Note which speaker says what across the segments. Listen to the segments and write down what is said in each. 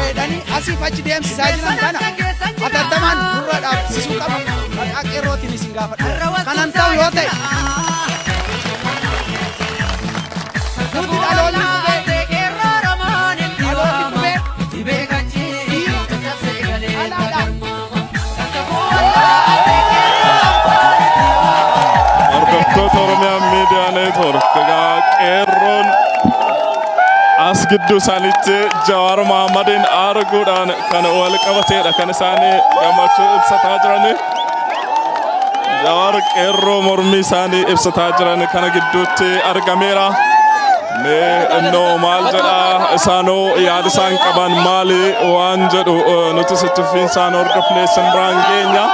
Speaker 1: jedhanii asii fachi deemsisaa jiran kana atattamaan burra dhaabsisuu qaba. Maqaa qeerrootiin isin gaafadha. Kanan ta'u yoo ta'e nuti dhaloonni qubee
Speaker 2: hordoftoota Oromiyaa Miidiyaa Neetwoork qeerroon as gidduu isaaniitti Jawaar Mohammadiin arguudhaan kan wal qabateedha kan isaanii gammachuu ibsataa jiran. Jawaar qeerroo mormii isaanii ibsataa jiran kana gidduutti argameera. Innoo maal jedha isaanoo yaada isaan qaban maali waan jedhu nuti sitti fiinsaan hordofnee simbiraan geenya.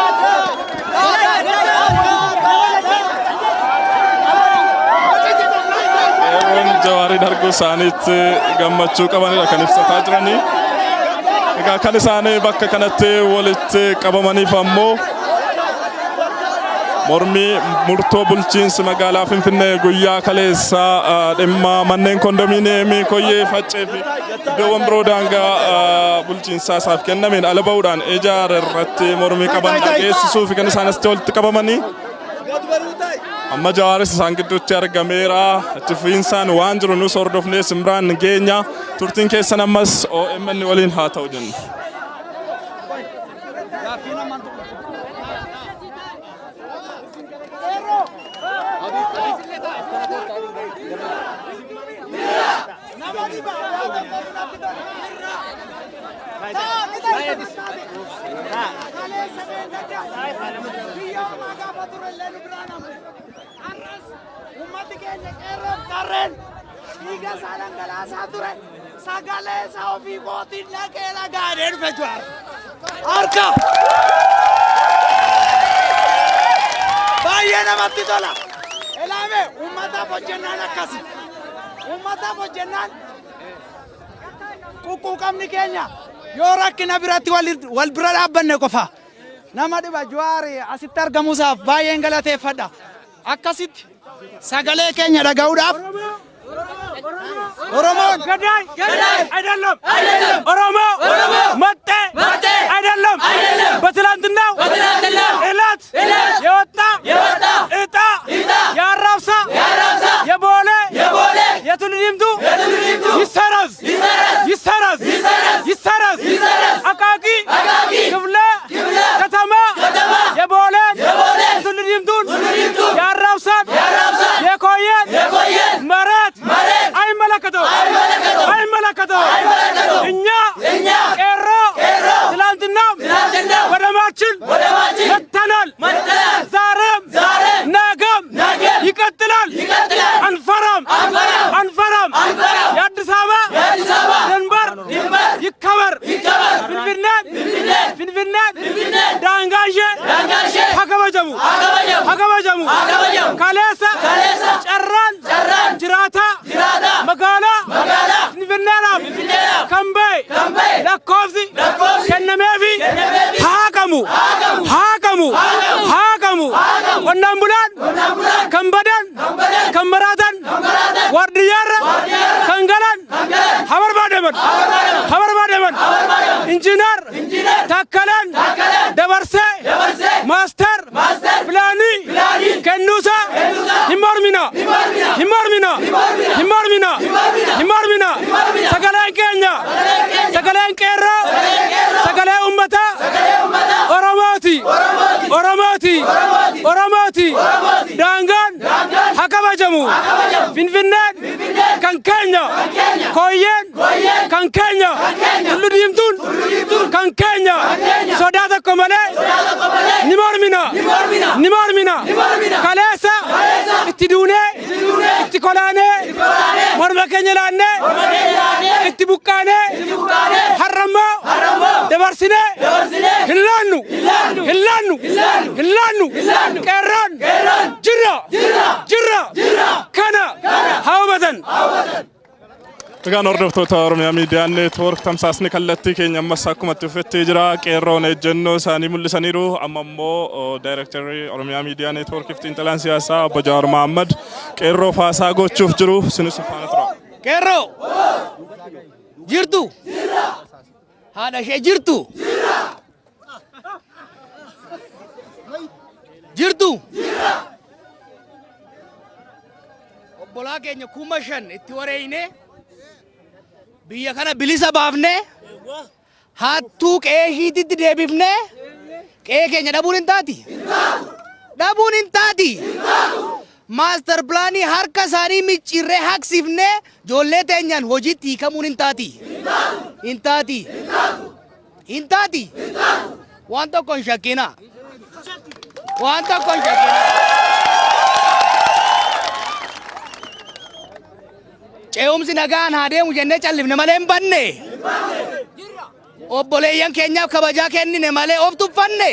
Speaker 2: Jawaariin arguu isaaniitti gammachuu qabanidha kan ibsataa jiranii. Egaa kan isaanii bakka kanatti walitti qabamaniif ammoo mormii murtoo bulchiinsi magaalaa Finfinnee guyyaa kaleessaa dhimma manneen kondominiyeemii Koyyee Faccee fi iddoowwan biroo daangaa bulchiinsaa isaaf kennameen ala ba'uudhaan ijaara irratti mormii qaban dhageessisuu fi kan isaan asitti walitti qabamanii. Amma Jawaaris isaan gidduutti argameera. Itti fufiinsaan waan jiru nus hordofnee simbiraan geenya. Turtiin keessan ammas OMN waliin haa ta'u jenna.
Speaker 1: Baay'ee namatti tola. Elaame uummataaf hojjennaan akkasi. Uummataaf hojjennaan quuqqamni keenya yoo rakkina biratti wal bira dhaabbanne qofa. Nama dhiba Jawaar asitti argamuusaaf baay'een galateeffadha. Akkasitti sagalee keenya dhaga'uudhaaf Oromoon ገዳይ አይደለም ኦሮሞ መጤ አይደለም በትላንትናው እለት የወጣ እጣ ያራብሳ የቦሌ የቱልዲምቱ ይሰረዝ አቃቂ ክፍለ ከተማ የቦሌ የቱልዲምቱን ያራብሳን የኮየን መሬት አይመለከተው እኛ ቄሮ ትላንትና ወደማችን መጥተናል። ዛሬም ነገም ይቀጥላል። አንፈራም። የአዲስ አበባ ድንበር ይከበር። ፊንፊኔን ዳንጋሼ ሀገበጀሙ ካሌሳ ጨራን ጅራታ መጋላ ፊንፊኔናፍ ከምበይ lakkoofsi kennameefi haaqamu qonnaan bulaan kan badan kan maraatan waardiyyaarra kan galan habarbaademan injiinar takkalaan dabarsee maaster pilaanii kennuusaa hin mormina sagaleen keenya sagaleen qeerroo sagalee ummata Oromooti daangaan hakabajamu Finfinneen kan keenya Koyyeen kan keenya Tullu Diimtuun kan keenya sodaa tokko malee ni mormina kaleessa itti duunee itti kolaanee morma keenya laannee itti buqqaanee harrammoo dabarsinee hin laannu qeerroon jirra kana haa hubatan.
Speaker 2: Egaan hordoftoota Oromiyaa Miidiyaa Neetwoork tamsaasni kallattii keenya ammas akkuma itti fufettee jira. Qeerroon ejjennoo isaanii mul'isaniiru. Amma immoo Daayirektarri Oromiyaa Miidiyaa Neetwoork xiinxalaan siyaasaa obbo Jawaar Mohammad qeerroo haasaa gochuuf jiru. Sinis faana tura.
Speaker 1: Qeerroo jirtu Haadha ishee jirtu? Jirtu? Obbolaa keenya 5,000 itti wareeyne biyya kana bilisa baafne hattuu qe'ee ishiititti deebifne qe'ee keenya dhabuun hin taati? Dhabuun hin taati? Maastar pilaanii harka isaanii micciirree haqsifne ijoollee teenyaan hojiitti hiikamuun hin taati? Hin taati? Hin taati? Waan tokko hin shakkina. Waan tokko hin shakkina. Ce'umsi nagaan haa deemu jennee callifne malee hin banne. Obboleeyyan keenyaaf kabajaa kennine malee of tuffanne.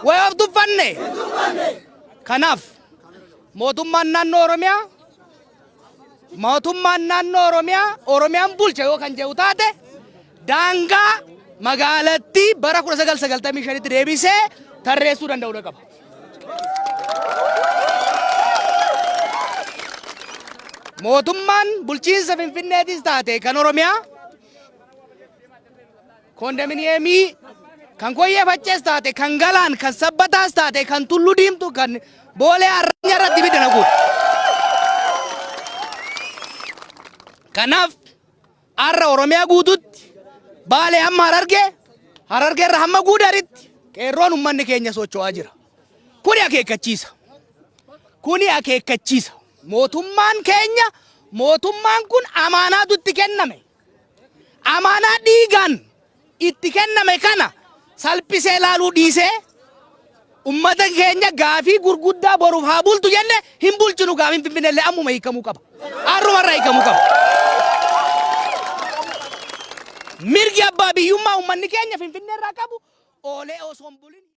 Speaker 1: Way of tuffanne. Kanaaf mootummaan naannoo Oromiyaa Oromiyaan bulcha yoo kan jedhu taate daangaa magaalattii bara 1995tti deebisee tarreessuu danda'uu qaba. Mootummaan bulchiinsa Finfinneetis taate kan Oromiyaa kondominiyeemii kan Koyyee Faccees taate kan Galaan kan Sabbataas taate kan Tulluu Diimtuu kan Boolee Arranya irratti ibidda naquudha. Kanaaf har'a Oromiyaa guututti Baalee hamma Harargee irra hamma Guudaritti qeerroon uummanni keenya socho'aa jira. Kuni akeekkachiisa. Kuni akeekkachiisa. Mootummaan kun amaanaatu itti kenname. Amaanaa dhiigaan itti kenname kana salphisee laaluu dhiisee ummata keenya gaafii gurguddaa boruuf haa bultu jenne hin bulchinu gaafiin Finfinneellee ammuma hiikamuu qaba. Har'umarraa hiikamuu qaba. Mirgi abbaa biyyummaa uummanni keenya Finfinneerraa qabu oolee osoo hin bulin.